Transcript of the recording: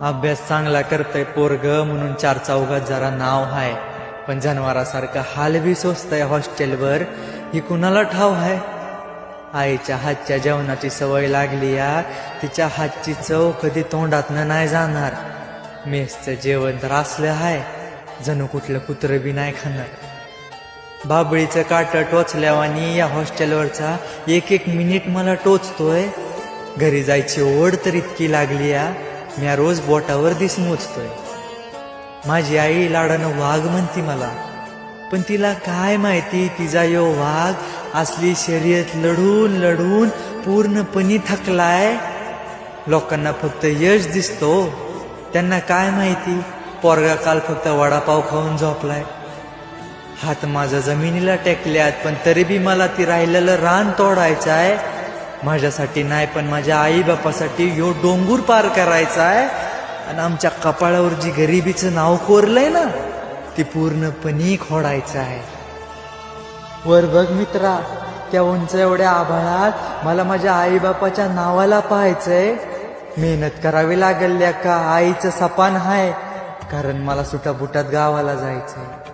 अभ्यास चांगला करतय पोरग म्हणून चार चौघात जरा नाव हाय, पण जनावरासारखं हाल बी सोसतय हॉस्टेलवर ही कुणाला ठाव हाय. आईच्या हातच्या जेवणाची सवय लागली या, तिच्या हातची चव कधी तोंडातनं नाही जाणार. मेसचं जेवण तर असलं हाय जणू कुठलं कुत्रं बी नाही खाणार. बाबळीचं काट टोचल्यावानी या हॉस्टेलवरचा एक एक मिनिट मला टोचतोय. घरी जायची ओढ तर इतकी लागली या, म्या रोज बोटावर दिस मोजतोय. माझी आई लाडानं वाघ म्हणती मला, पण तिला काय माहिती तिचा यो वाघ असली शर्यत लढून लढून पूर्णपणे थकलाय. लोकांना फक्त यश दिसतो, त्यांना काय माहिती पोरगा काल फक्त वडापाव खाऊन झोपलाय. हात माझ्या जमिनीला टेकल्यात, पण तरी बी मला ती राहिलेलं रान तोडायचं आहे. माझ्यासाठी नाही पण माझ्या आई बापासाठी यो डोंगर पार करायचा आहे. आणि आमच्या कपाळावर जी गरिबीचं नाव कोरलंय ना, ती पूर्णपणे खोडायचं आहे. वर बघ मित्रा, त्या उंच एवढ्या आभाळात मला माझ्या आई बापाच्या नावाला पाहायचंय. मेहनत करावी लागल्या का आईचं सपान हाय, कारण मला सुटाबुटात गावाला जायचंय.